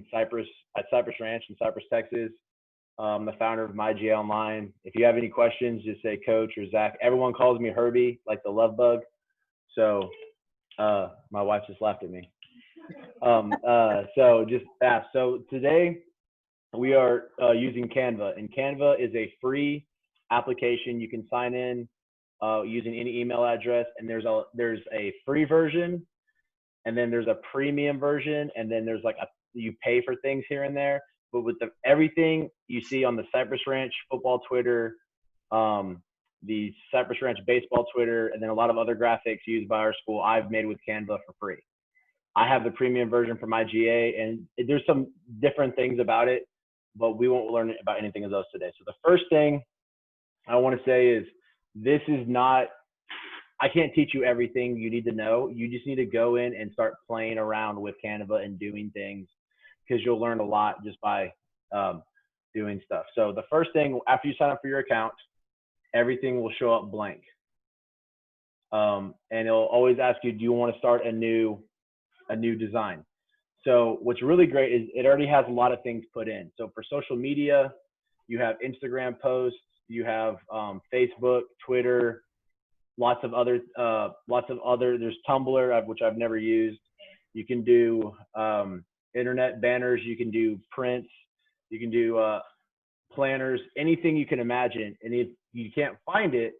in Cypress at Cypress Ranch in Cypress, Texas. I'm the founder of MyGA Online. If you have any questions, just say Coach or Zach. Everyone calls me Herbie, like the love bug. So my wife just laughed at me. So just ask. So today we are using Canva, and Canva is a free application. You can sign in using any email address, and there's a free version, and then there's a premium version, and then there's like you pay for things here and there. But with everything you see on the Cypress Ranch football Twitter, the Cypress Ranch baseball Twitter, and then a lot of other graphics used by our school, I've made with Canva for free. I have the premium version for my GA, and there's some different things about it, but we won't learn about anything of those today. So the first thing I want to say is this is not, I can't teach you everything you need to know. You just need to go in and start playing around with Canva and doing things, because you'll learn a lot just by doing stuff. So the first thing, after you sign up for your account, everything will show up blank. And it'll always ask you, do you want to start a new design? So what's really great is it already has a lot of things put in. So for social media, you have Instagram posts, you have Facebook, Twitter, lots of other, there's Tumblr, which I've never used. You can do internet banners, you can do prints, you can do planners, anything you can imagine. And if you can't find it,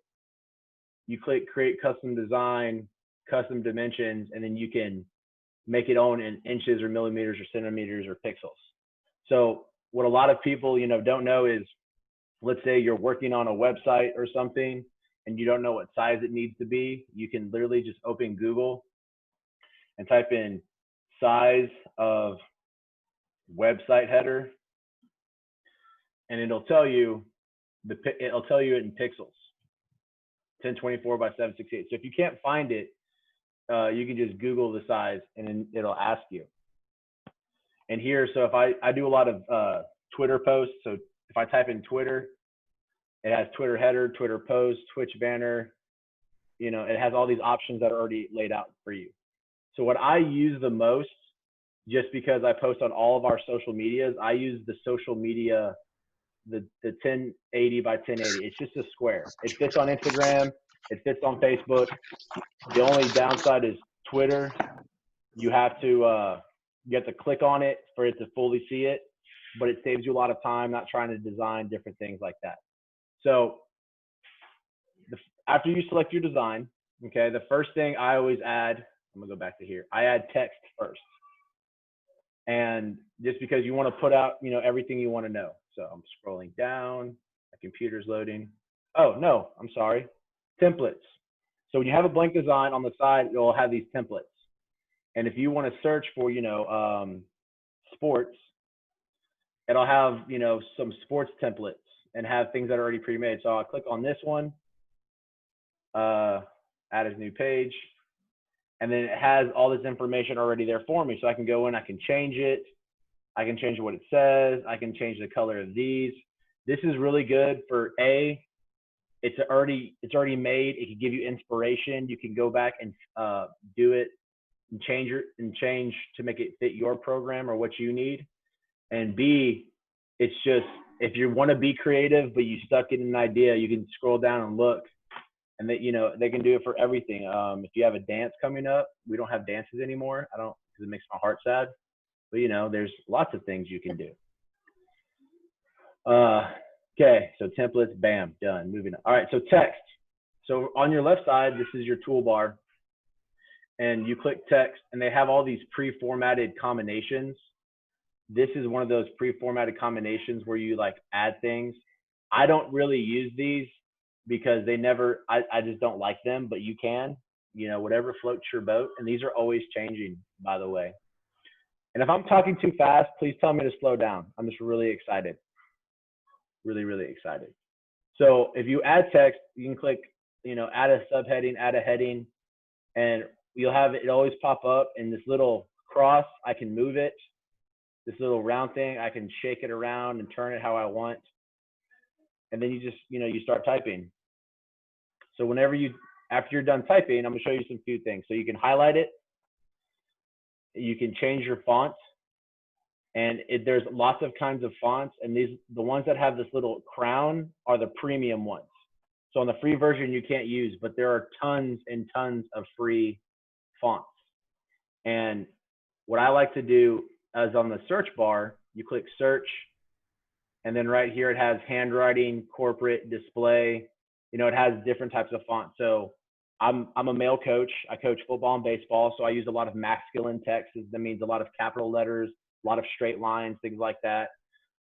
you click create custom design, custom dimensions, and then you can make it own in inches or millimeters or centimeters or pixels. So what a lot of people, don't know is, let's say you're working on a website or something and you don't know what size it needs to be. You can literally just open Google and type in size of website header, and it'll tell you it in pixels, 1024 by 768. So if you can't find it, you can just Google the size, and then it'll ask you. And here, so if I do a lot of Twitter posts, so if I type in Twitter, it has Twitter header, Twitter post, Twitch banner, it has all these options that are already laid out for you. So what I use the most, just because I post on all of our social medias, I use the social media, the 1080 by 1080. It's just a square. It fits on Instagram. It fits on Facebook. The only downside is Twitter. You have to click on it for it to fully see it, but it saves you a lot of time not trying to design different things like that. So after you select your design, okay, the first thing I always add, I'm gonna go back to here. I add text first. And just because you want to put out, everything you want to know. So I'm scrolling down, my computer's loading. Oh, no, I'm sorry. Templates. So when you have a blank design on the side, you'll have these templates. And if you want to search for, sports, it'll have, some sports templates and have things that are already pre-made. So I'll click on this one, add a new page. And then it has all this information already there for me. So I can go in, I can change it. I can change what it says. I can change the color of these. This is really good for it's already made. It can give you inspiration. You can go back and do it and change to make it fit your program or what you need. And B, it's just, if you want to be creative, but you stuck in an idea, you can scroll down and look. And they can do it for everything. If you have a dance coming up, we don't have dances anymore. Because it makes my heart sad. But there's lots of things you can do. Okay, so templates, bam, done. Moving on. All right, so text. So on your left side, this is your toolbar, and you click text, and they have all these pre-formatted combinations. This is one of those pre-formatted combinations where you add things. I don't really use these, because I just don't like them, but you can, whatever floats your boat. And these are always changing, by the way. And if I'm talking too fast, please tell me to slow down. I'm just really excited. Really, really excited. So if you add text, you can click, add a subheading, add a heading, and you'll have it always pop up in this little cross. I can move it. This little round thing, I can shake it around and turn it how I want. And then you just, you start typing. So after you're done typing, I'm gonna show you some few things. So you can highlight it. You can change your font. And there's lots of kinds of fonts, and the ones that have this little crown are the premium ones. So on the free version, you can't use, but there are tons and tons of free fonts. And what I like to do is on the search bar, you click search, and then right here it has handwriting, corporate, display. You know, it has different types of fonts. So I'm a male coach. I coach football and baseball, so I use a lot of masculine text. That means a lot of capital letters, a lot of straight lines, things like that.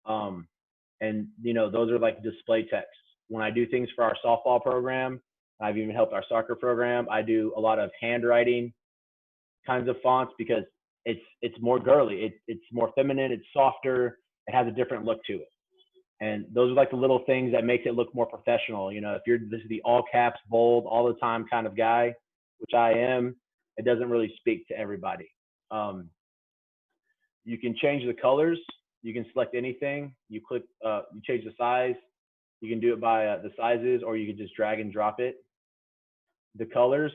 And you know, those are like display text. When I do things for our softball program, I've even helped our soccer program. I do a lot of handwriting kinds of fonts because it's more girly. It's more feminine. It's softer. It has a different look to it. And those are like the little things that makes it look more professional. You know, if this is the all caps, bold, all the time kind of guy, which I am, it doesn't really speak to everybody. You can change the colors. You can select anything. You click, you change the size. You can do it by the sizes, or you can just drag and drop it. The colors,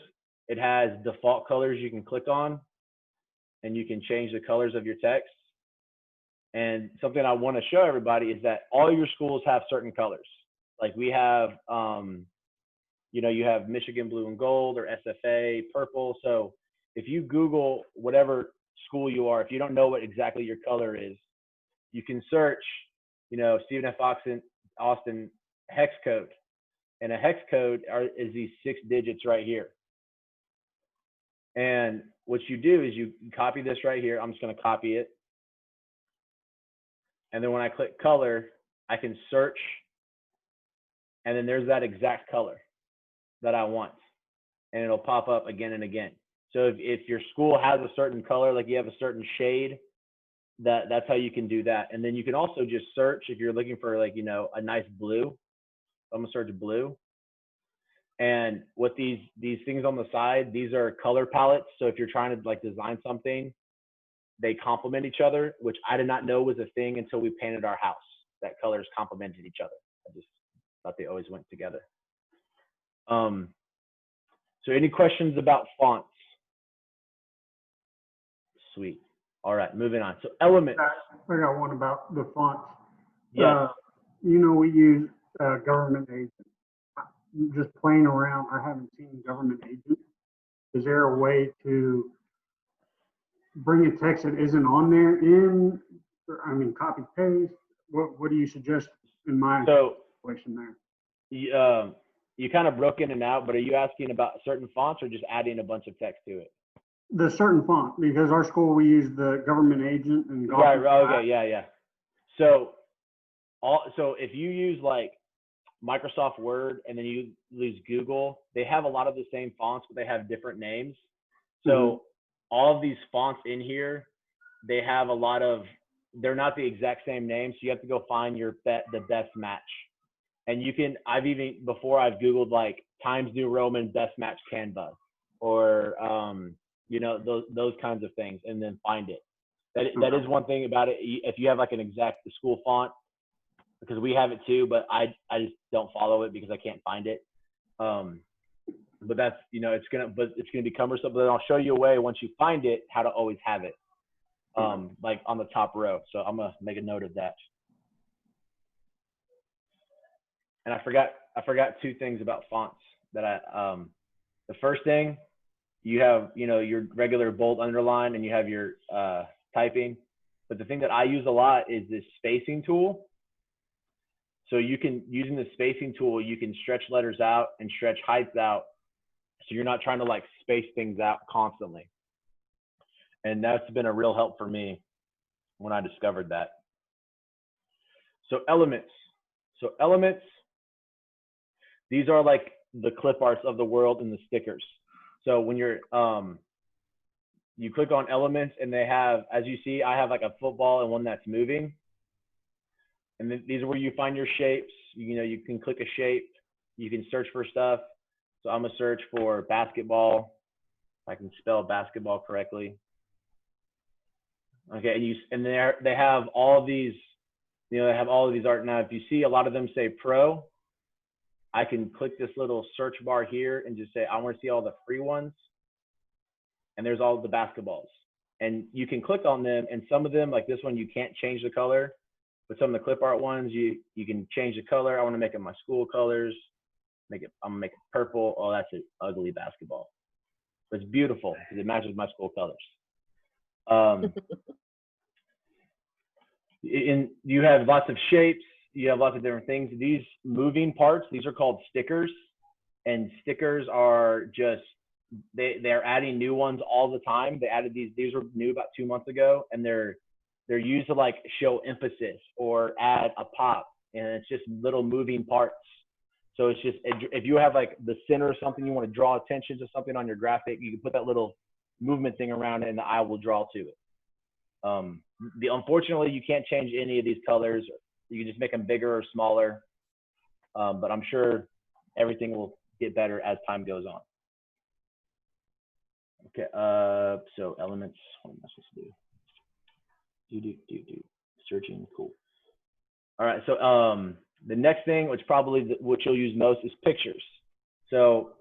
it has default colors you can click on, and you can change the colors of your text. And something I want to show everybody is that all your schools have certain colors. Like we have, you know, you have Michigan blue and gold, or SFA purple. So if you Google whatever school you are, if you don't know what exactly your color is, you can search, you know, Stephen F. Austin hex code. And a hex code is these 6 digits right here. And what you do is you copy this right here. I'm just going to copy it. And then when I click color, I can search, and then there's that exact color that I want, and it'll pop up again and again. So if your school has a certain color, like you have a certain shade, that's how you can do that. And then you can also just search if you're looking for, like, you know, a nice blue. I'm gonna search blue. And what these things on the side, these are color palettes. So if you're trying to like design something, they complement each other, which I did not know was a thing until we painted our house, that colors complemented each other. I just thought they always went together. So any questions about fonts? Sweet. All right, moving on. So elements. I got one about the fonts. Yeah. You know, we use government agent. Just playing around, I haven't seen government agent. Is there a way to bring a text that isn't on there copy paste? What do you suggest in my situation there? You kind of broke in and out, but are you asking about certain fonts or just adding a bunch of text to it? The certain font, because our school, we use the government agent and right. Okay. Yeah. So if you use like Microsoft Word and then you use Google, they have a lot of the same fonts, but they have different names. So all of these fonts in here, they have a lot of, they're not the exact same name. So you have to go find the best match. And you can, I've Googled like Times New Roman best match Canva, or, you know, those kinds of things, and then find it. That is one thing about it. If you have like an exact school font, because we have it too, but I just don't follow it because I can't find it. But that's, you know, it's gonna be cumbersome. But then I'll show you a way once you find it how to always have it, like on the top row. So I'm gonna make a note of that. And I forgot 2 things about fonts that the first thing, you have, you know, your regular bold underline, and you have your typing. But the thing that I use a lot is this spacing tool. So using the spacing tool, you can stretch letters out and stretch heights out. So you're not trying to like space things out constantly. And that's been a real help for me when I discovered that. So elements, these are like the clip arts of the world and the stickers. So when you're, you click on elements, and they have, as you see, I have like a football and one that's moving. And then these are where you find your shapes. You know, you can click a shape, you can search for stuff. So I'm gonna search for basketball. If I can spell basketball correctly. Okay, and they have all of these, you know, they have all of these art. Now, if you see, a lot of them say pro. I can click this little search bar here and just say, I want to see all the free ones. And there's all the basketballs. and you can click on them, and some of them, like this one, you can't change the color, but some of the clip art ones, you can change the color. I want to make it my school colors. I'm gonna make it purple. Oh, that's an ugly basketball. But it's beautiful because it matches my school colors. You have lots of shapes. You have lots of different things. These moving parts, these are called stickers, and stickers are just they're adding new ones all the time. They added these were new about 2 months ago, and they're used to like show emphasis or add a pop, and it's just little moving parts. So it's just, if you have like the center or something, you want to draw attention to something on your graphic, you can put that little movement thing around it and the eye will draw to it. Unfortunately, you can't change any of these colors. You can just make them bigger or smaller. But I'm sure everything will get better as time goes on. Okay, so elements, what am I supposed to do? Searching, cool. All right, so the next thing, which probably what you'll use most, is pictures. So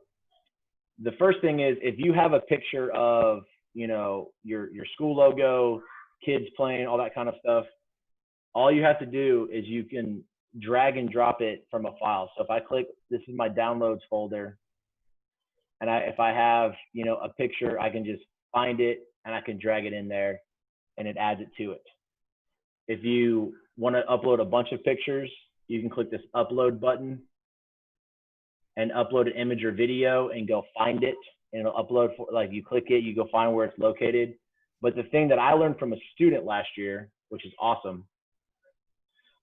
the first thing is, if you have a picture of, you know, your school logo, kids playing, all that kind of stuff, all you have to do is you can drag and drop it from a file. So if I click, this is my downloads folder, and if I have, you know, a picture, I can just find it and I can drag it in there and it adds it to it. If you want to upload a bunch of pictures, you can click this upload button and upload an image or video and go find it, and it'll upload for, like, you click it, you go find where it's located. But the thing that I learned from a student last year, which is awesome.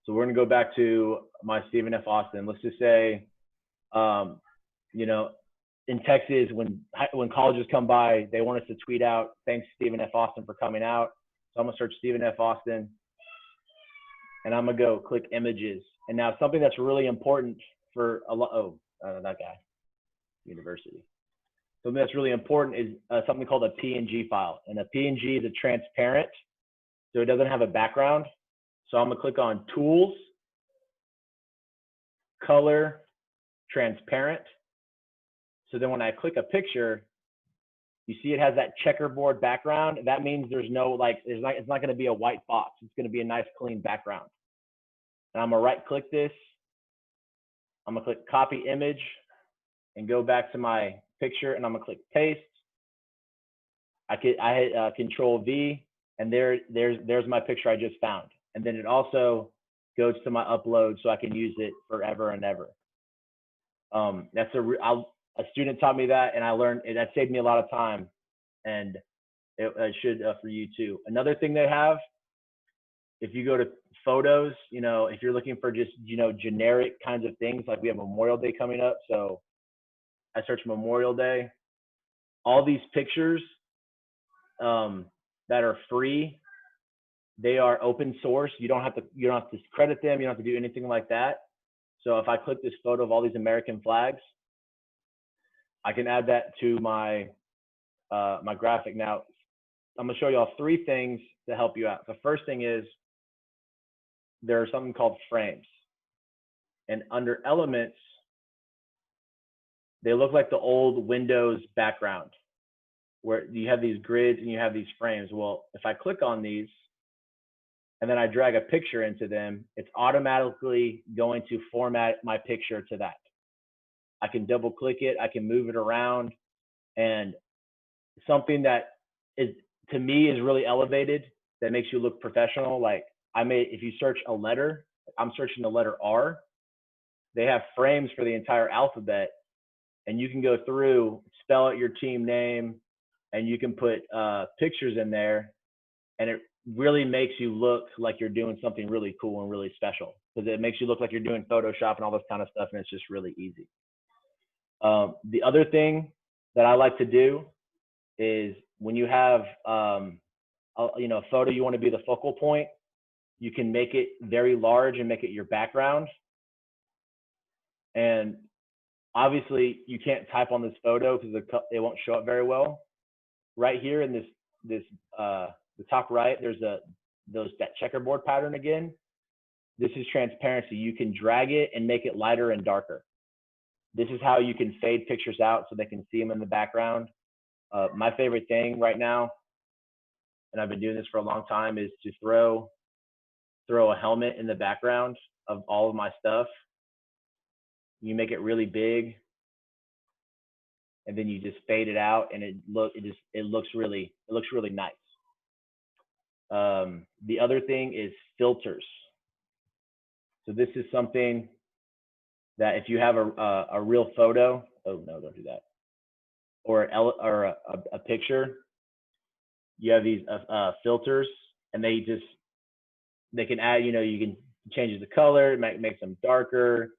So we're going to go back to my Stephen F. Austin. Let's just say, you know, in Texas, when colleges come by, they want us to tweet out, "Thanks, Stephen F. Austin, for coming out." So I'm going to search Stephen F. Austin, and I'm going to go click images. And now something that's really important for a lot, that guy, university. Something that's really important is something called a PNG file. And a PNG is a transparent, so it doesn't have a background. So I'm going to click on Tools, Color, Transparent. So then when I click a picture, you see it has that checkerboard background. That means there's no, like, it's not going to be a white box. It's going to be a nice clean background. And I'm going to right click this. I'm going to click Copy Image and go back to my picture, and I'm going to click Paste. I hit Control V, and there's my picture I just found. And then it also goes to my upload, so I can use it forever and ever. That's a student taught me that, and I learned it. That saved me a lot of time, and it should for you too. Another thing they have, if you go to photos, you know, if you're looking for just, you know, generic kinds of things, like we have Memorial Day coming up, so I search Memorial Day. All these pictures that are free, they are open source. You don't have to credit them. You don't have to do anything like that. So if I click this photo of all these American flags, I can add that to my my graphic. Now, I'm gonna show you all 3 things to help you out. The first thing is there's something called frames, and under elements, they look like the old Windows background where you have these grids and you have these frames. Well, if I click on these and then I drag a picture into them, it's automatically going to format my picture to that. I can double click it, I can move it around, and something that is, to me, is really elevated, that makes you look professional. Like if you search a letter, I'm searching the letter R, they have frames for the entire alphabet, and you can go through, spell out your team name, and you can put pictures in there, and it really makes you look like you're doing something really cool and really special, because it makes you look like you're doing Photoshop and all this kind of stuff, and it's just really easy. The other thing that I like to do is when you have you know, a photo you want to be the focal point, you can make it very large and make it your background. And obviously you can't type on this photo because it won't show up very well. Right here in the top right, there's that checkerboard pattern again. This is transparency. You can drag it and make it lighter and darker. This is how you can fade pictures out so they can see them in the background. My favorite thing right now and I've been doing this for a long time, is to throw a helmet in the background of all of my stuff. You make it really big, and then you just fade it out, and it looks really nice. The other thing is filters. So this is something that if you have a real photo, oh no, don't do that, or a picture, you have these filters, and they can add, you can change the color, make them darker.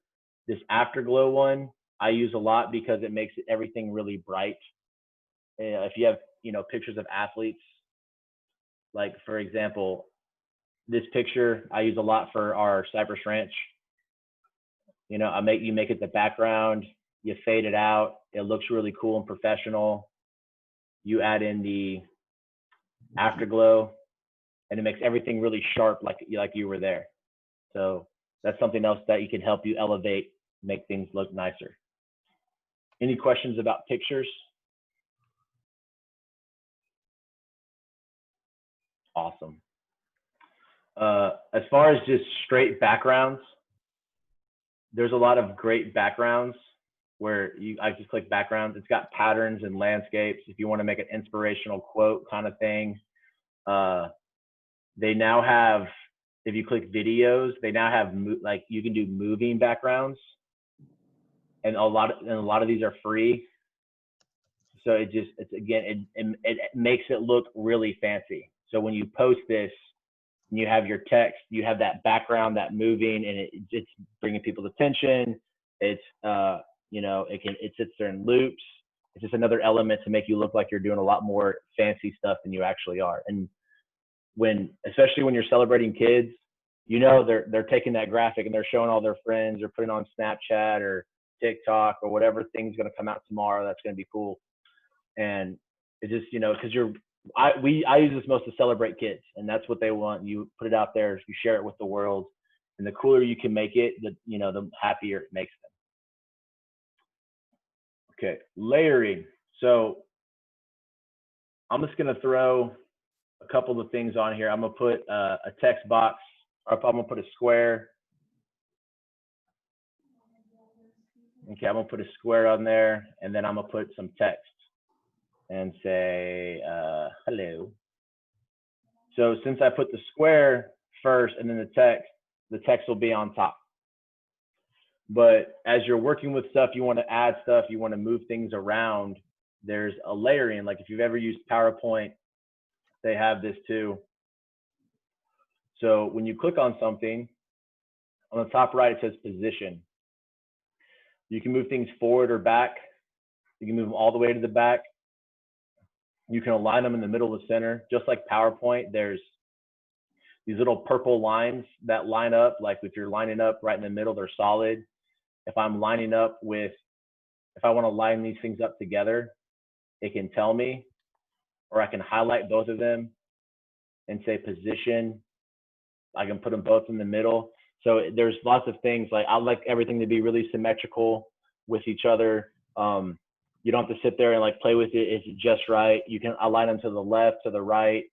This afterglow one I use a lot because it makes everything really bright. If you have pictures of athletes, like for example, this picture I use a lot for our Cypress Ranch. You make it the background, you fade it out, it looks really cool and professional. You add in the afterglow, and it makes everything really sharp, like you were there. So that's something else that can help you elevate, make things look nicer. Any questions about pictures? Awesome. As far as just straight backgrounds, there's a lot of great backgrounds where I just click backgrounds. It's got patterns and landscapes. If you want to make an inspirational quote kind of thing, they now have, if you click videos, they now have you can do moving backgrounds, and a lot of these are free. So it makes it look really fancy. So when you post this and you have your text, you have that background, that moving, and it's bringing people's attention. It's it sits there in loops. It's just another element to make you look like you're doing a lot more fancy stuff than you actually are. And especially when you're celebrating kids, they're taking that graphic and they're showing all their friends, or putting on Snapchat or TikTok or whatever thing's going to come out tomorrow that's going to be cool. And it just, because I use this most to celebrate kids, and that's what they want. You put it out there, you share it with the world, and the cooler you can make it, the happier it makes them. Okay, layering. So I'm just going to throw a couple of things on here. I'm going to put a text box, or I'm going to put a square. Okay, I'm going to put a square on there, and then I'm going to put some text and say, hello. So since I put the square first and then the text will be on top. But as you're working with stuff, you want to add stuff, you want to move things around, there's a layering. Like if you've ever used PowerPoint, they have this too. So when you click on something, on the top right, it says position. You can move things forward or back. You can move them all the way to the back. You can align them in the middle of the center. Just like PowerPoint, there's these little purple lines that line up. Like if you're lining up right in the middle, they're solid. If I want to line these things up together, it can tell me, or I can highlight both of them and say position. I can put them both in the middle. So there's lots of things. Like I like everything to be really symmetrical with each other. You don't have to sit there and play with it. It's just right. You can align them to the left, to the right,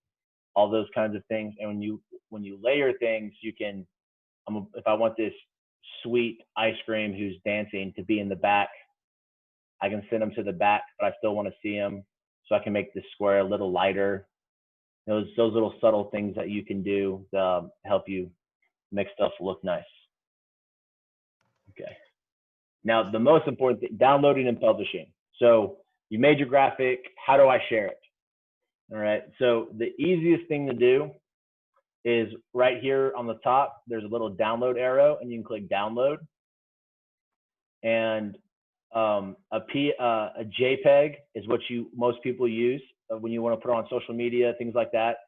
all those kinds of things. And when you layer things, you can, if I want this sweet ice cream who's dancing to be in the back, I can send them to the back, but I still want to see them. So I can make this square a little lighter. Those little subtle things that you can do to help you make stuff look nice. Okay. Now, the most important thing, downloading and publishing. So you made your graphic. How do I share it? All right. So the easiest thing to do is right here on the top, there's a little download arrow, and you can click download. And a JPEG is what most people use when you want to put it on social media, things like that.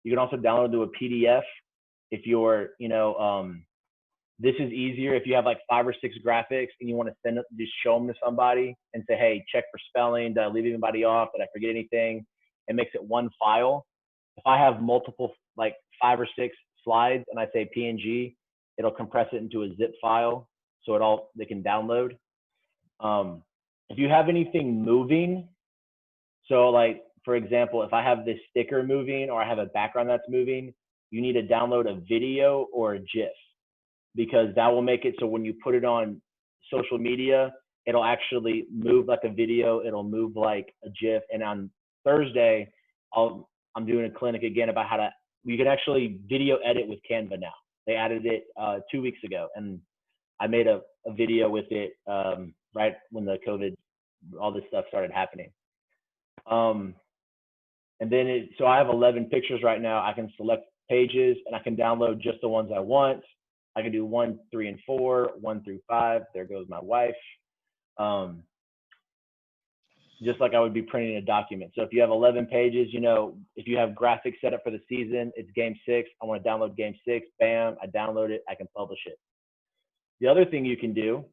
You can also download to a PDF if you're, this is easier if you have 5 or 6 graphics and you want to send it, just show them to somebody and say, hey, check for spelling. Did I leave anybody off? Did I forget anything? It makes it one file. If I have multiple, 5 or 6 slides and I say PNG, it'll compress it into a zip file so they can download. If you have anything moving, so for example, if I have this sticker moving or I have a background that's moving, you need to download a video or a GIF, because that will make it so when you put it on social media, it'll actually move like a video. It'll move like a GIF. And on Thursday, I'm doing a clinic again about how you can actually video edit with Canva now. They added it 2 weeks ago, and I made a video with it right when the COVID, all this stuff started happening. And then so I have 11 pictures right now. I can select pages and I can download just the ones I want. I can do 1, 3, and 4, 1 through 5. There goes my wife. Just like I would be printing a document. So if you have 11 pages, if you have graphics set up for the season, it's game 6. I want to download game 6. Bam, I download it. I can publish it. The other thing you can do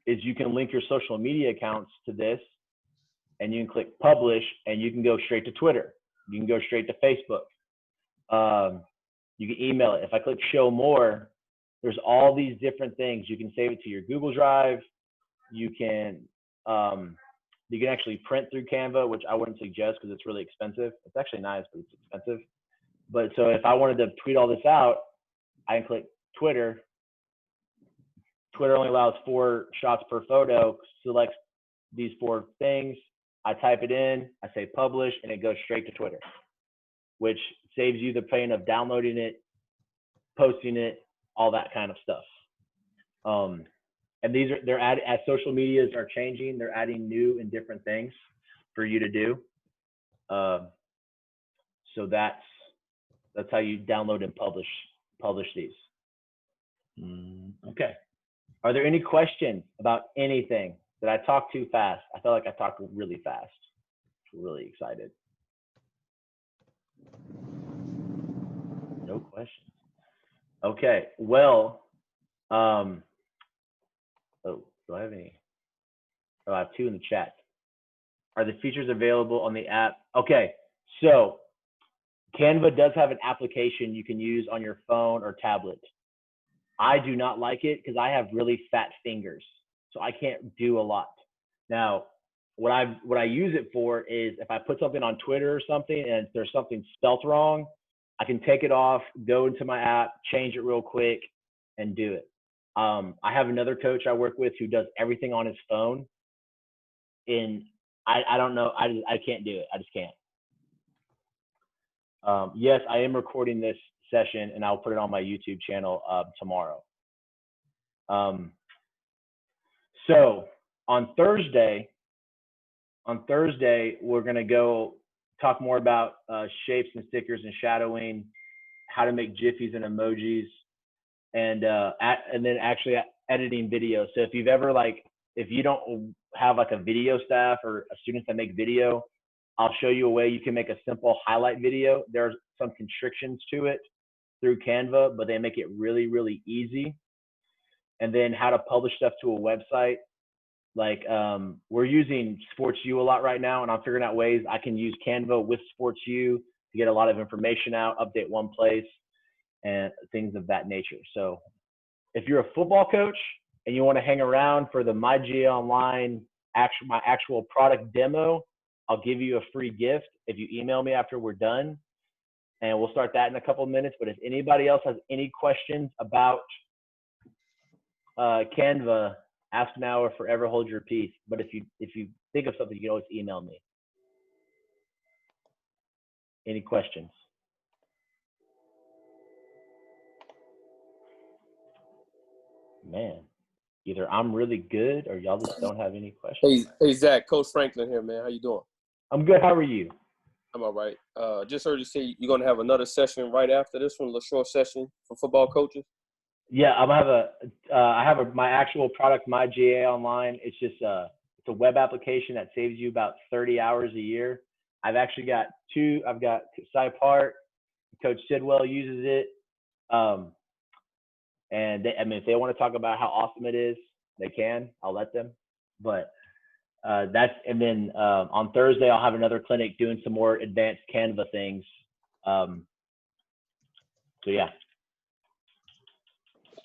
is you can link your social media accounts to this, and you can click publish, and you can go straight to Twitter. You can go straight to Facebook. You can email it. If I click show more, there's all these different things. You can save it to your Google Drive. You can actually print through Canva, which I wouldn't suggest because it's really expensive. It's actually nice, but it's expensive. But so if I wanted to tweet all this out, I can click Twitter. Twitter only allows 4 shots per photo. Select these 4 things. I type it in, I say publish, and it goes straight to Twitter, which saves you the pain of downloading it, posting it, all that kind of stuff. And they're adding, as social medias are changing, they're adding new and different things for you to do. So that's how you download and publish these. Okay. Are there any questions about anything? Did I talk too fast? I felt like I talked really fast. Really excited. No questions. Okay. Well, oh, do I have any? Oh, I have 2 in the chat. Are the features available on the app? Okay. So Canva does have an application you can use on your phone or tablet. I do not like it because I have really fat fingers, so I can't do a lot. Now, what I use it for is if I put something on Twitter or something and there's something spelt wrong, I can take it off, go into my app, change it real quick, and do it. I have another coach I work with who does everything on his phone, and I don't know, I can't do it. I just can't. Yes, I am recording this session, and I'll put it on my YouTube channel tomorrow. So on Thursday, we're going to go talk more about shapes and stickers and shadowing, how to make jiffies and emojis, and then actually editing videos. So if you've ever if you don't have like a video staff or a student that make video, I'll show you a way you can make a simple highlight video. There's some constrictions to it through Canva, but they make it really, really easy. And then how to publish stuff to a website. Like we're using SportsU a lot right now, and I'm figuring out ways I can use Canva with SportsU to get a lot of information out, update one place, and things of that nature. So if you're a football coach and you want to hang around for the MyGA Online my actual product demo, I'll give you a free gift if you email me after we're done, and we'll start that in a couple of minutes. But if anybody else has any questions about Canva, ask now or forever hold your peace. But if you think of something, you can always email me. Any questions? Man, either I'm really good or y'all just don't have any questions. Hey Zach, Coach Franklin here, man. How you doing? I'm good. How are you? I'm all right. Just heard you say you're gonna have another session right after this one, a short session for football coaches. Yeah, I'm gonna have my actual product, MyGA Online. It's just it's a web application that saves you about 30 hours a year. I've actually got 2. I've got Cy Part, Coach Sidwell uses it, and if they want to talk about how awesome it is, they can. I'll let them. But and then on Thursday I'll have another clinic doing some more advanced Canva things. So yeah.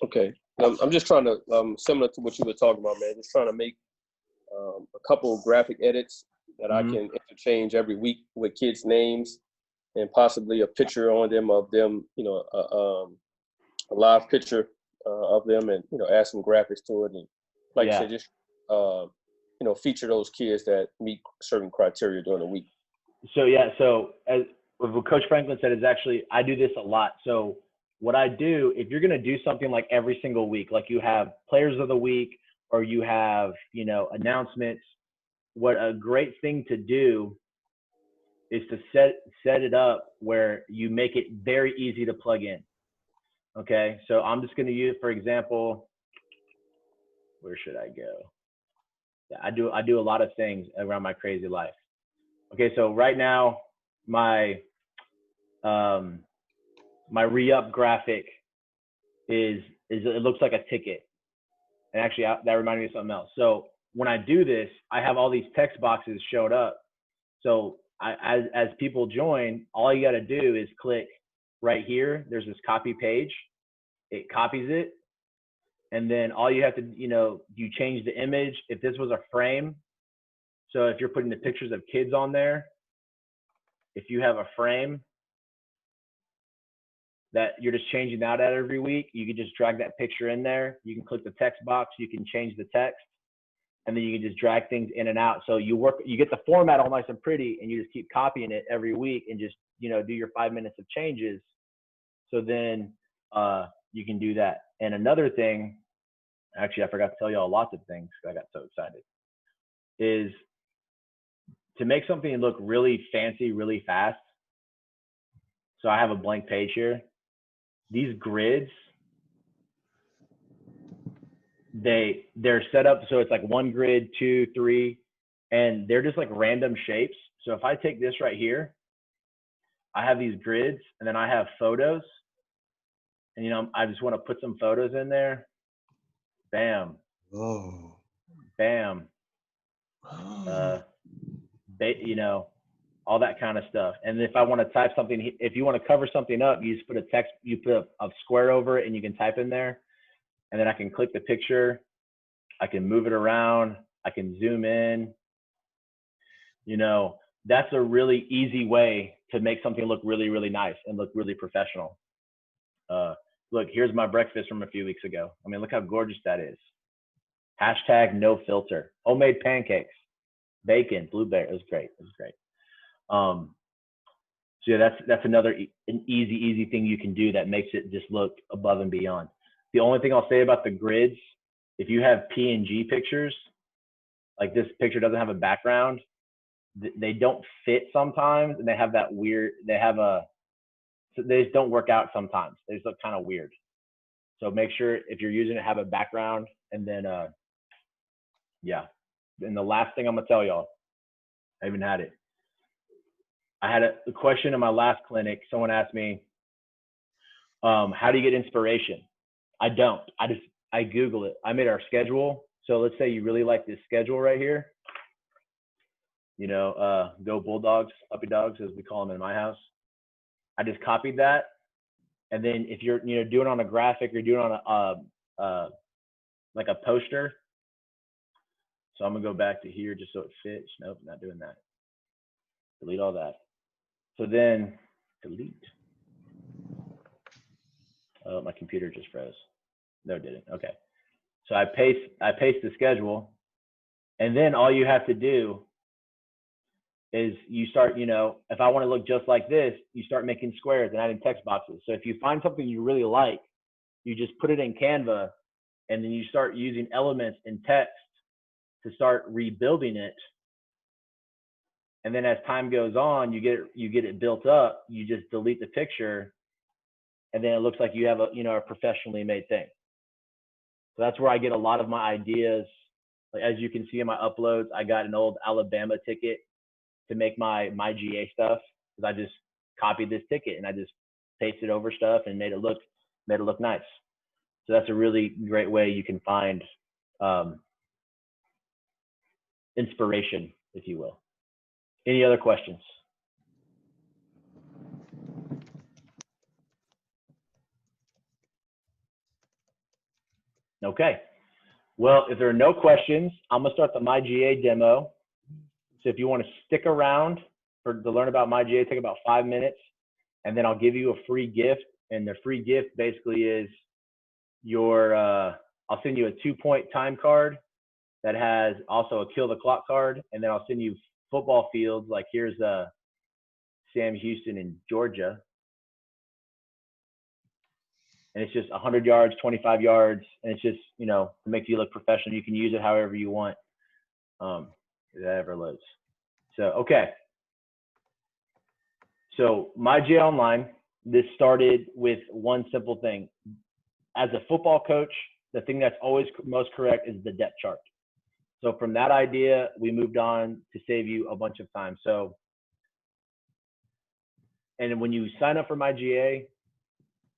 Okay. I'm just trying to, similar to what you were talking about, man, just trying to make a couple of graphic edits that I can interchange every week with kids' names and possibly a picture on them of them, a live picture of them, and add some graphics to it, and like you said, just feature those kids that meet certain criteria during the week. So as what Coach Franklin said is actually, I do this a lot. So what I do, if you're going to do something like every single week, like you have players of the week or you have, announcements, what a great thing to do is to set it up where you make it very easy to plug in. Okay. So I'm just going to use, for example, where should I go? I do a lot of things around my crazy life. Okay. So right now, my re-up graphic is it looks like a ticket. And actually that reminded me of something else. So when I do this, I have all these text boxes showed up. So as people join, all you got to do is click right here. There's this copy page. It copies it. And then all you have to, you change the image. If this was a frame, so if you're putting the pictures of kids on there, if you have a frame that you're just changing that out every week, you can just drag that picture in there. You can click the text box, you can change the text, and then you can just drag things in and out. So you get the format all nice and pretty, and you just keep copying it every week and just, do your 5 minutes of changes. So then you can do that. And another thing, actually, I forgot to tell you all lots of things because I got so excited, is to make something look really fancy, really fast. So I have a blank page here. These grids, they're set up so it's like 1 grid, 2, 3, and they're just like random shapes. So if I take this right here, I have these grids, and then I have photos, and I just want to put some photos in there. Bam. Oh. Bam. All that kind of stuff. And if I want to type something, if you want to cover something up, you just put a text, you put a square over it, and you can type in there. And then I can click the picture. I can move it around. I can zoom in. That's a really easy way to make something look really, really nice and look really professional. Look, here's my breakfast from a few weeks ago. I mean, look how gorgeous that is. # no filter. Homemade pancakes, bacon, blueberry. It was great. So yeah, that's an easy thing you can do that makes it just look above and beyond. The only thing I'll say about the grids, if you have PNG pictures, like this picture doesn't have a background, they don't fit sometimes, and they have that weird, they just don't work out sometimes. They just look kind of weird. So make sure if you're using it, have a background. And then, And the last thing I'm gonna tell y'all, I even had it. I had a question in my last clinic. Someone asked me, how do you get inspiration? I don't. I Google it. I made our schedule. So let's say you really like this schedule right here. Go Bulldogs, puppy dogs, as we call them in my house. I just copied that. And then if you're doing on a graphic, you're doing on like a poster. So I'm gonna go back to here just so it fits. Nope, not doing that. Delete all that. So then delete. Oh, my computer just froze. No, it didn't. Okay. So I paste the schedule, and then all you have to do is you start, if I want to look just like this, you start making squares and adding text boxes. So if you find something you really like, you just put it in Canva, and then you start using elements in text to start rebuilding it. And then as time goes on, you get it built up. You just delete the picture, and then it looks like you have a professionally made thing. So that's where I get a lot of my ideas. Like, as you can see in my uploads, I got an old Alabama ticket to make my GA stuff, because I just copied this ticket and I just pasted over stuff and made it look nice. So that's a really great way you can find inspiration, if you will. Any other questions? Okay. Well, if there are no questions, I'm gonna start the MyGA demo. So if you want to stick around to learn about my GA, take about 5 minutes, and then I'll give you a free gift. And the free gift basically is I'll send you a 2-point time card that has also a kill the clock card, and then I'll send you football fields. Like here's Sam Houston in Georgia, and it's just 100 yards, 25 yards, and it's just, you know, to make you look professional. You can use it however you want. If that ever loads. So, okay. So my GA Online, this started with one simple thing. As a football coach, the thing that's always most correct is the depth chart. So from that idea, we moved on to save you a bunch of time. So, and when you sign up for my GA,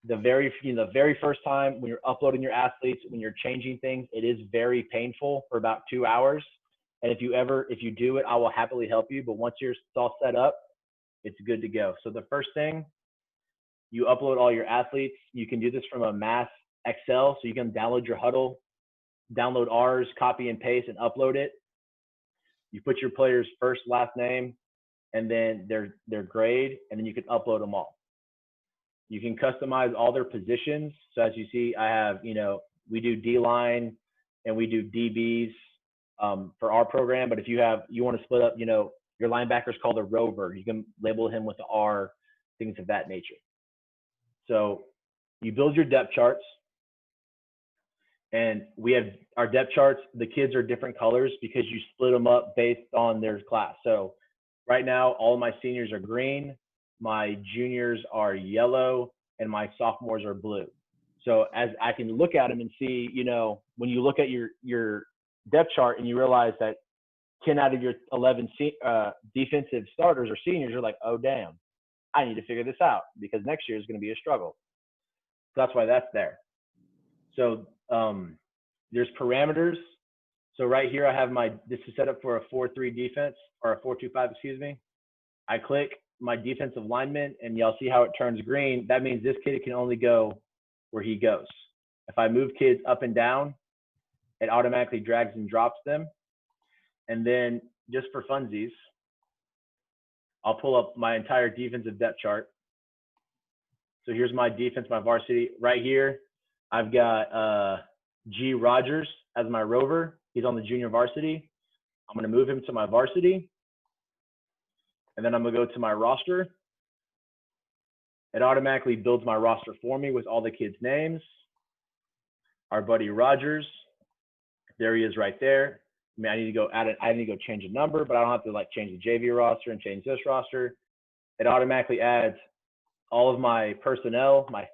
the very first time when you're uploading your athletes, when you're changing things, it is very painful for about 2 hours. And if you do it, I will happily help you. But once you're all set up, it's good to go. So the first thing, you upload all your athletes. You can do this from a mass Excel. So you can download your huddle, download ours, copy and paste and upload it. You put your player's first, last name, and then their grade, and then you can upload them all. You can customize all their positions. So as you see, I have, you know, we do D-line and we do DBs for our program. But if you want to split up, you know, your linebacker's called a rover. You can label him with the R, things of that nature. So you build your depth charts. And we have our depth charts. The kids are different colors because you split them up based on their class. So right now, all of my seniors are green, my juniors are yellow, and my sophomores are blue. So as I can look at them and see, you know, when you look at your depth chart and you realize that 10 out of your 11 defensive starters are seniors, you're like, oh, damn, I need to figure this out because next year is going to be a struggle. So that's why that's there. So there's parameters. So right here, I have this is set up for a 4-3 defense, or a 4-2-5, excuse me. I click my defensive lineman and y'all see how it turns green. That means this kid can only go where he goes. If I move kids up and down, it automatically drags and drops them. And then just for funsies, I'll pull up my entire defensive depth chart. So here's my defense, my varsity. Right here, I've got G. Rogers as my rover. He's on the junior varsity. I'm going to move him to my varsity. And then I'm going to go to my roster. It automatically builds my roster for me with all the kids' names. Our buddy Rogers, there he is right there. I mean, I need to go change a number, but I don't have to like change the JV roster and change this roster. It automatically adds all of my personnel, my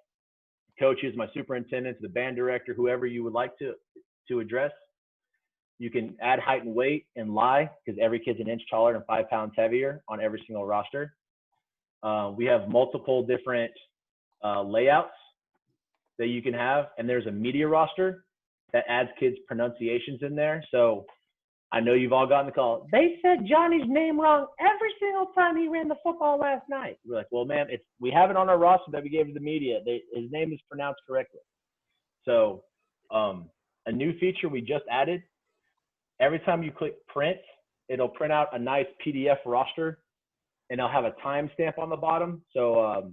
coaches, my superintendents, the band director, whoever you would like to address. You can add height and weight and lie because every kid's an inch taller and 5 pounds heavier on every single roster. We have multiple different layouts that you can have, and there's a media roster that adds kids' pronunciations in there. So I know you've all gotten the call. They said Johnny's name wrong every single time he ran the football last night. We're like, well, ma'am, we have it on our roster that we gave to the media. His name is pronounced correctly. So a new feature we just added, every time you click print, it'll print out a nice PDF roster, and it'll have a timestamp on the bottom. So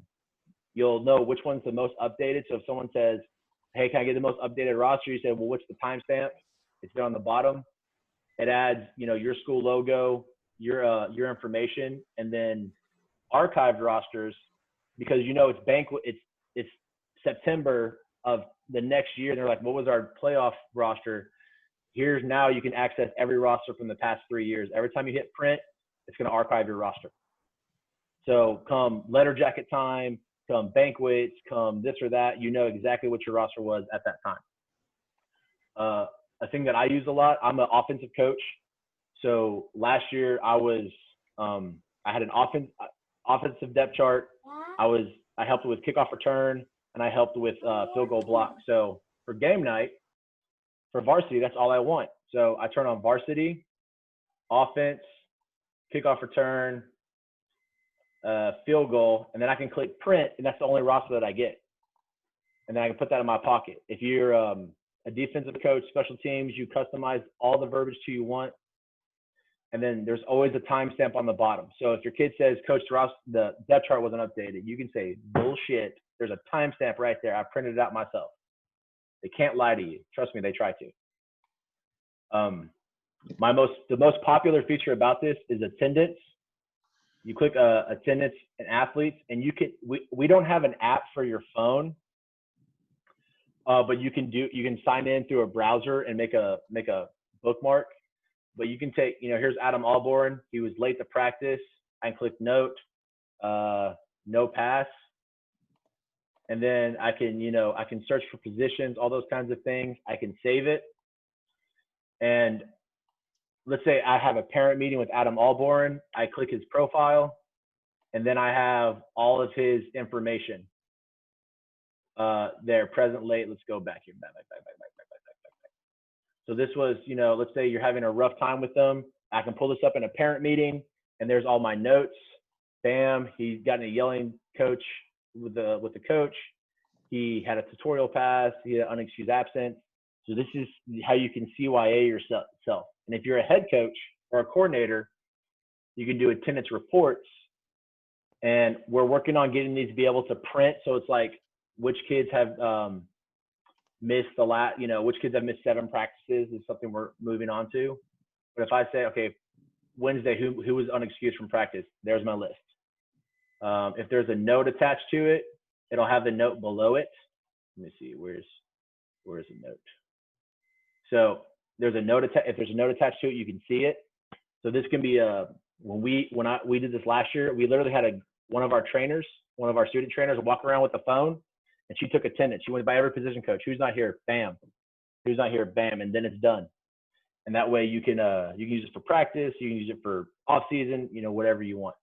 you'll know which one's the most updated. So if someone says, hey, can I get the most updated roster? You say, well, what's the timestamp? It's there on the bottom. It adds, you know, your school logo, your information, and then archived rosters, because you know it's September of the next year. And they're like, what was our playoff roster? Here's now you can access every roster from the past 3 years. Every time you hit print, it's going to archive your roster. So come letter jacket time, come banquets, come this or that, you know exactly what your roster was at that time. A thing that I use a lot, I'm an offensive coach. So last year I had an offensive depth chart. I helped with kickoff return, and I helped with field goal block. So for game night, for varsity, that's all I want. So I turn on varsity, offense, kickoff return, field goal, and then I can click print, and that's the only roster that I get. And then I can put that in my pocket. If you're a defensive coach, special teams, you customize all the verbiage to you want. And then there's always a timestamp on the bottom. So if your kid says, Coach Ross, the depth chart wasn't updated, you can say, bullshit. There's a timestamp right there. I printed it out myself. They can't lie to you. Trust me, they try to. The most popular feature about this is attendance. You click attendance and athletes, and you can. We don't have an app for your phone, but you can sign in through a browser and make a bookmark. But you can take, here's Adam Alborn. He was late to practice. I can click note, no pass. And then I can search for positions, all those kinds of things. I can save it. And let's say I have a parent meeting with Adam Alborn. I click his profile, and then I have all of his information there, present, late. Let's go back here. Back. So this was, let's say you're having a rough time with them. I can pull this up in a parent meeting, and there's all my notes. Bam, he's gotten a yelling coach with the coach. He had a tutorial pass. He had an unexcused absence. So this is how you can CYA yourself. And if you're a head coach or a coordinator, you can do attendance reports. And we're working on getting these to be able to print. So it's like which kids have missed which kids have missed 7 practices is something we're moving on to. But if I say, okay, Wednesday, who was unexcused from practice? There's my list. If there's a note attached to it, it'll have the note below it. Let me see, where's the note? So there's a note if there's a note attached to it, you can see it. So this can be when we did this last year, we literally had one of our student trainers walk around with the phone, and she took attendance. She went by every position coach. Who's not here? Bam. Who's not here? Bam. And then it's done. And that way you can use it for practice. You can use it for off season. Whatever you want.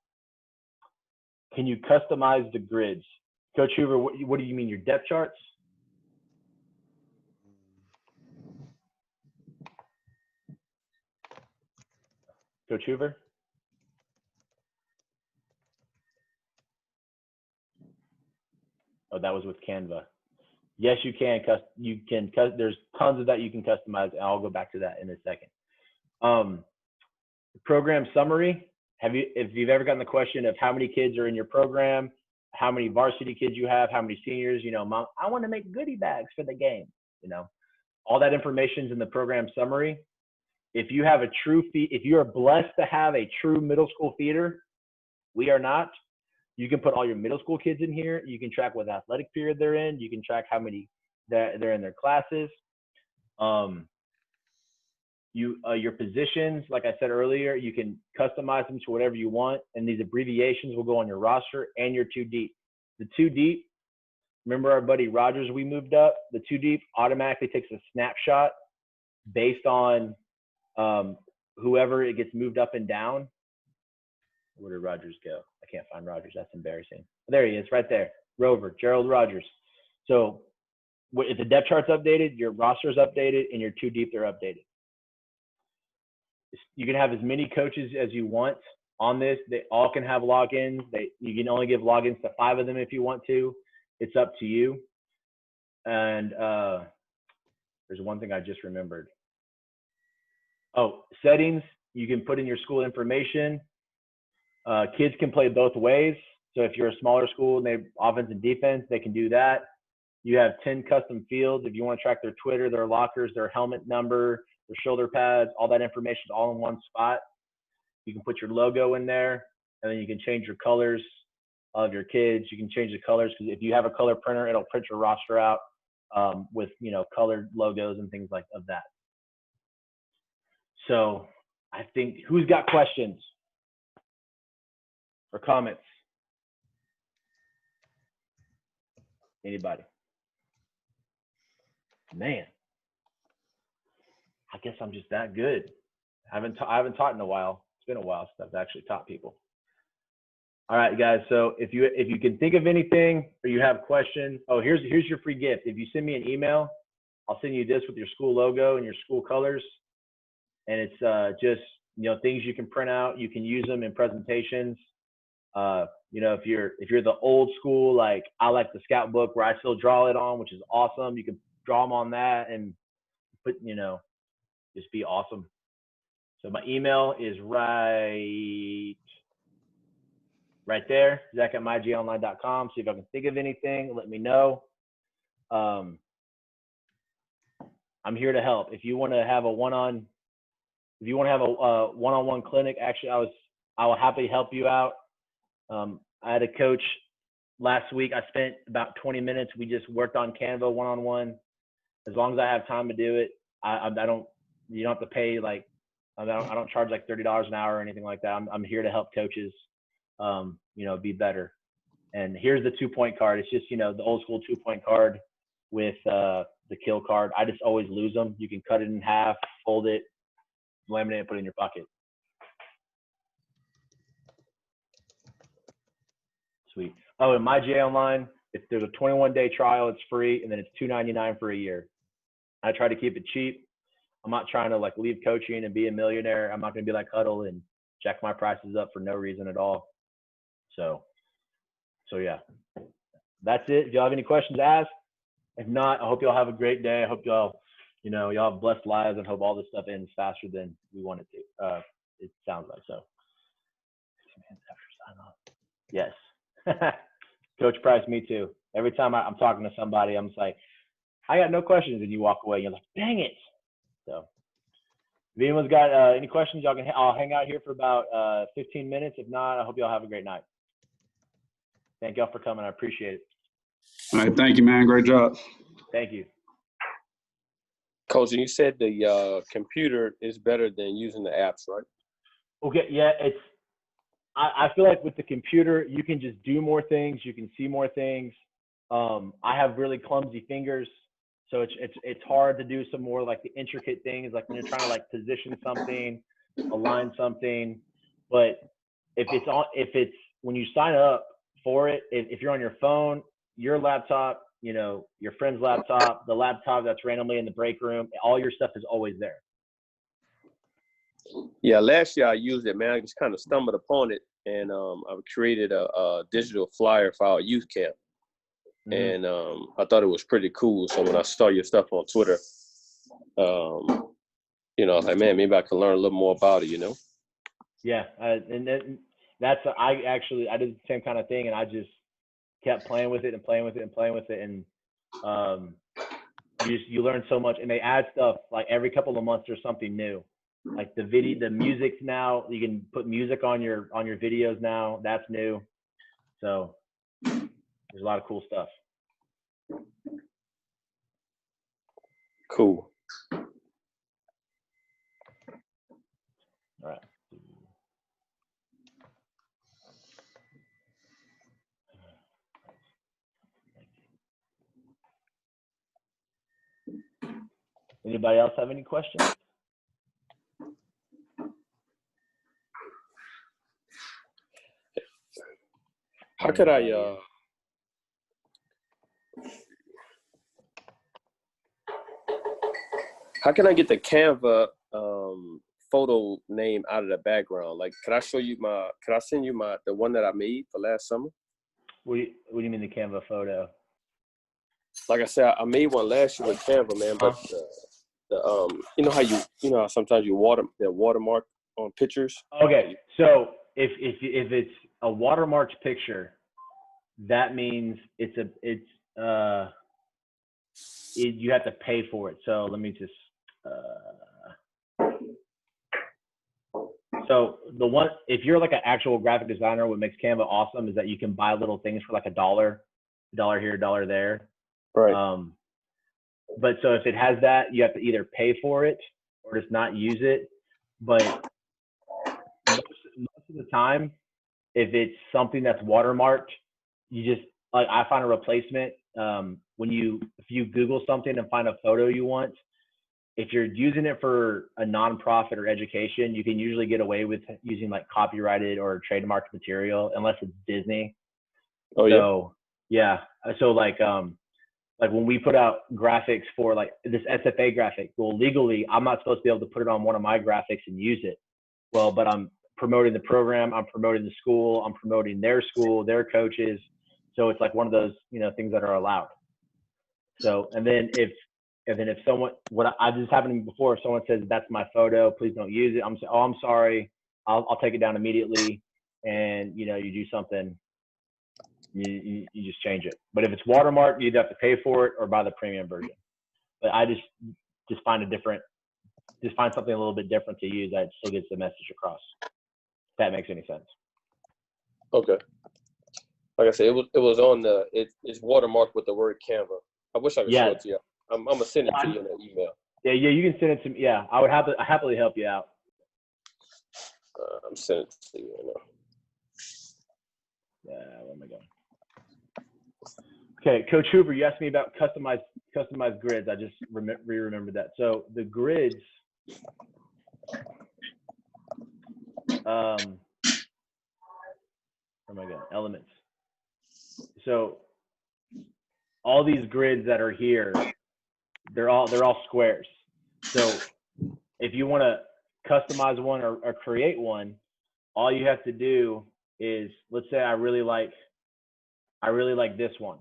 Can you customize the grids? Coach Hoover, what do you mean, your depth charts? Coach Hoover? Oh, that was with Canva. Yes, you can. There's tons of that you can customize, and I'll go back to that in a second. Program summary. If you've ever gotten the question of how many kids are in your program, how many varsity kids you have, how many seniors, Mom, I want to make goodie bags for the game. All that information is in the program summary. If you have if you are blessed to have a true middle school feeder, we are not. You can put all your middle school kids in here. You can track what athletic period they're in. You can track how many they're in their classes. Your positions, like I said earlier, you can customize them to whatever you want. And these abbreviations will go on your roster and your 2 deep. The 2 deep, remember our buddy Rogers we moved up? The 2 deep automatically takes a snapshot based on whoever it gets moved up and down. Where did Rogers go? I can't find Rogers. That's embarrassing. There he is, right there. Rover, Gerald Rogers. So if the depth chart's updated, your roster's updated, and your 2 deep, they're updated. You can have as many coaches as you want on this. They all can have logins. You can only give logins to 5 of them if you want to. It's up to you. And there's one thing I just remembered. Oh, settings. You can put in your school information. Kids can play both ways. So if you're a smaller school and they have offense and defense, they can do that. You have 10 custom fields. If you want to track their Twitter, their lockers, their helmet number, their shoulder pads, all that information is all in one spot. You can put your logo in there, and then you can change your colors of your kids. You can change the colors because if you have a color printer, it'll print your roster out with colored logos and things like of that. So I think, who's got questions or comments? Anybody? Man, I guess I'm just that good. I haven't taught in a while. It's been a while since I've actually taught people. All right, guys. So if you can think of anything or you have questions, here's your free gift. If you send me an email, I'll send you this with your school logo and your school colors, and it's just things you can print out. You can use them in presentations. If you're the old school, like I like the scout book where I still draw it on, which is awesome. You can draw them on that and put just be awesome. So my email is right there, zach@mygonline.com. See if I can think of anything. Let me know. I'm here to help. If you want to have a one-on-one clinic, actually, I will happily help you out. I had a coach last week. I spent about 20 minutes. We just worked on Canva one-on-one. As long as I have time to do it, you don't have to pay I don't charge like $30 an hour or anything like that. I'm here to help coaches, be better. And here's the 2-point card. It's just, the old school 2-point card with the kill card. I just always lose them. You can cut it in half, fold it, laminate it, put it in your bucket. Sweet. Oh, and my GA Online, if there's a 21-day trial, it's free, and then it's $2.99 for a year. I try to keep it cheap. I'm not trying to leave coaching and be a millionaire. I'm not going to be like Huddle and jack my prices up for no reason at all. So yeah, that's it. If y'all have any questions, ask. If not, I hope y'all have a great day. I hope y'all have blessed lives, and hope all this stuff ends faster than we want it to. It sounds like so. Yes. Coach Price, me too. Every time I'm talking to somebody, I'm just like, I got no questions, and you walk away. And you're like, dang it. So if anyone's got any questions, I'll hang out here for about 15 minutes. If not, I hope y'all have a great night. Thank y'all for coming. I appreciate it. All right, thank you, man. Great job. Thank you. Coach, you said the computer is better than using the apps, right? Okay, yeah, I feel like with the computer, you can just do more things. You can see more things. I have really clumsy fingers, so it's hard to do some more the intricate things, like when you're trying to position something, align something. But if it's when you sign up for it, if you're on your phone, your laptop, your friend's laptop, the laptop that's randomly in the break room, all your stuff is always there. Yeah, last year I used it, man. I just kind of stumbled upon it, and I created a digital flyer for our youth camp. And I thought it was pretty cool. So when I saw your stuff on Twitter, I was like, man, maybe I can learn a little more about it, Yeah, and that's I did the same kind of thing, and I just kept playing with it and playing with it and playing with it, and you learn so much. And they add stuff every couple of months. There's something new. Like the music now, you can put music on your videos now. That's new. So there's a lot of cool stuff. Cool. All right. Anybody else have any questions? How could I how can I get the Canva photo name out of the background? Can I send you the one that I made for last summer? What do you mean the Canva photo? Like I said, I made one last year with Canva, man, but how sometimes you watermark on pictures. Okay, so if it's a watermarked picture, that means you have to pay for it. So let me just so the one, if you're an actual graphic designer, what makes Canva awesome is that you can buy little things for $1, $1 here, $1 there. Right. But so if it has that, you have to either pay for it or just not use it. But most of the time, if it's something that's watermarked, you just I find a replacement. If you Google something and find a photo you want, if you're using it for a nonprofit or education, you can usually get away with using copyrighted or trademarked material unless it's Disney. Oh, so, yeah. So when we put out graphics for this SFA graphic, well, legally, I'm not supposed to be able to put it on one of my graphics and use it. Well, but I'm promoting the program, I'm promoting the school, I'm promoting their school, their coaches. So it's one of those, things that are allowed. So, and then if And then if someone, what I just happened to me before, if someone says that's my photo, please don't use it. I'm saying, oh, I'm sorry. I'll take it down immediately. And you do something, you just change it. But if it's watermarked, you either have to pay for it or buy the premium version. But I just find something a little bit different to use that still gets the message across. If that makes any sense. Okay. Like I said, it was on it's watermarked with the word Canva. I wish I could show it to you. I'm gonna send it to you in an email. Yeah, you can send it to me. Yeah, I would happily help you out. I'm sending it to you right now. Yeah, where am I going? Okay, Coach Hoover, you asked me about customized grids. I just remembered that. So the grids, where am I going? Elements. So all these grids that are here, they're all squares. So if you want to customize one or create one, all you have to do is, let's say I really like this one,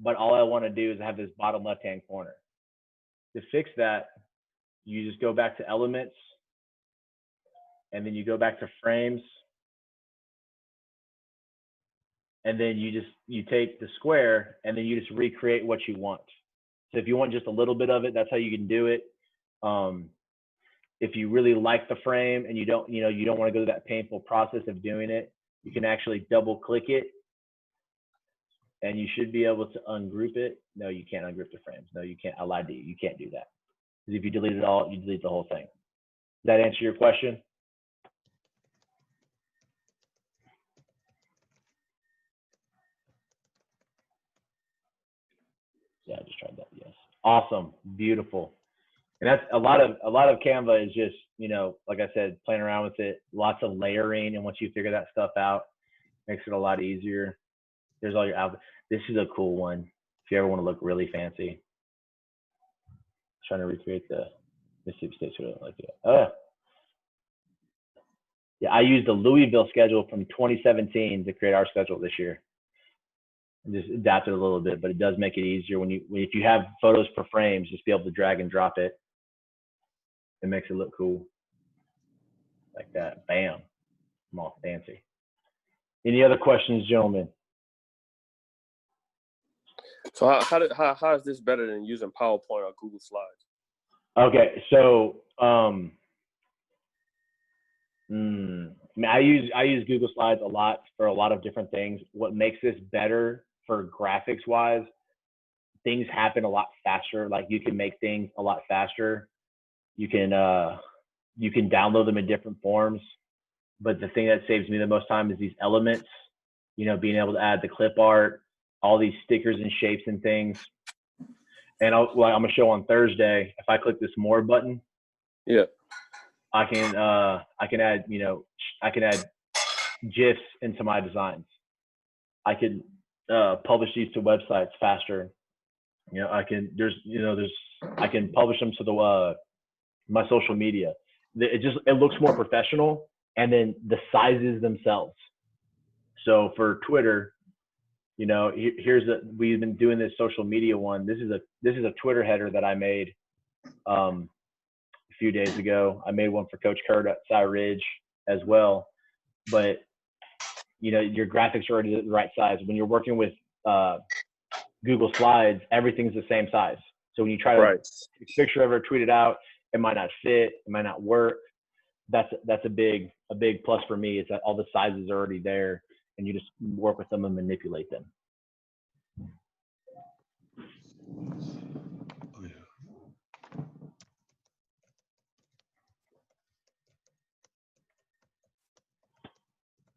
but all I want to do is have this bottom left-hand corner. To fix that, you just go back to elements, and then you go back to frames, and then you take the square, and then you just recreate what you want. So if you want just a little bit of it, that's how you can do it. If you really like the frame and you don't want to go through that painful process of doing it, you can actually double click it, and you should be able to ungroup it. No, you can't ungroup the frames. No, you can't. I lied to you. You can't do that. Because if you delete it all, you delete the whole thing. Does that answer your question? Yeah, I just tried that. Yes. Awesome. Beautiful. And that's a lot of Canva is just, like I said, playing around with it, lots of layering. And once you figure that stuff out, makes it a lot easier. There's all your outfits. This is a cool one. If you ever want to look really fancy. Trying to recreate the Mississippi State student like it. Yeah, I used the Louisville schedule from 2017 to create our schedule this year. And just adapted a little bit, but it does make it easier if you have photos per frames, just be able to drag and drop it. It makes it look cool. Like that. Bam. I'm all fancy. Any other questions, gentlemen? So how is this better than using PowerPoint or Google Slides? Okay, so I use Google Slides a lot for a lot of different things. What makes this better for graphics wise, things happen a lot faster. Like you can make things a lot faster. You can download them in different forms. But the thing that saves me the most time is these elements, being able to add the clip art, all these stickers and shapes and things. And I'm gonna show on Thursday, if I click this more button, yeah, I can add, I can add GIFs into my designs. I can publish these to websites faster. I can publish them to my social media. It looks more professional, and then the sizes themselves. So for Twitter, we've been doing this social media one. This is a Twitter header that I made a few days ago. I made one for Coach Kurt at Cy Ridge as well. But your graphics are already the right size. When you're working with Google Slides, everything's the same size. So when you try to take a picture of it or tweet it out, it might not fit, it might not work. That's a big plus for me. Is that all the sizes are already there, and you just work with them and manipulate them.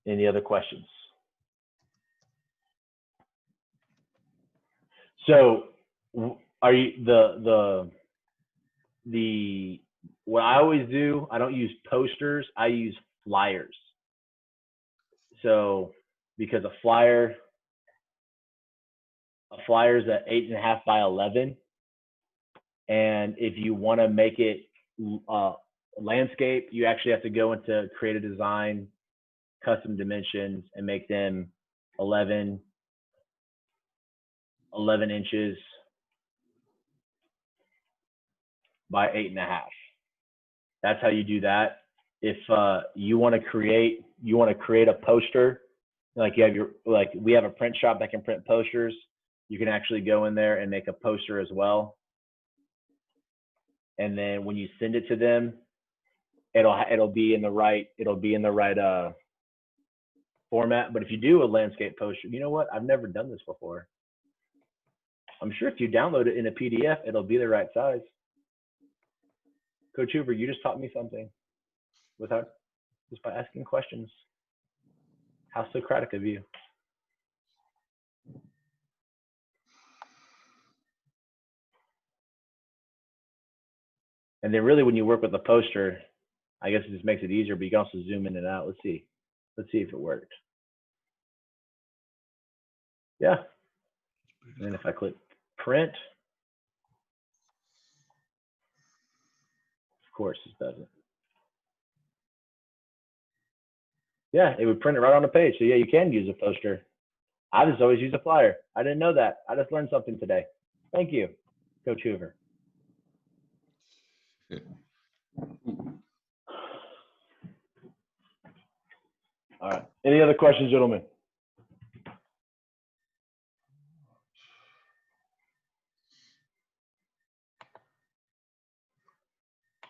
Any other questions? So are you what I always do, I don't use posters, I use flyers. So because a flyer is at 8.5 by 11. And if you want to make it landscape, you actually have to go into create a design, custom dimensions, and make them 11 inches by 8.5. That's how you do that. If you want to create a poster, like we have a print shop that can print posters. You can actually go in there and make a poster as well. And then when you send it to them, it'll be in the right format. But if you do a landscape poster, you know what? I've never done this before. I'm sure if you download it in a PDF, it'll be the right size. Coach Hoover, you just taught me something just by asking questions. How Socratic of you. And then really when you work with a poster, I guess it just makes it easier, but you can also zoom in and out. Let's see if it worked. Yeah. And then if I click print, of course it doesn't. Yeah, it would print it right on the page. So yeah, you can use a poster. I just always use a flyer. I didn't know that. I just learned something today. Thank you, Coach Hoover. All right. Any other questions, gentlemen?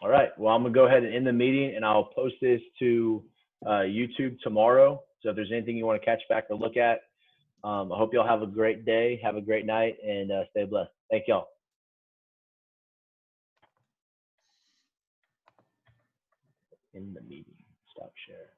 All right. Well, I'm going to go ahead and end the meeting, and I'll post this to YouTube tomorrow. So if there's anything you want to catch back or look at, I hope y'all have a great day, have a great night, and stay blessed. Thank y'all. In the meeting. Stop share.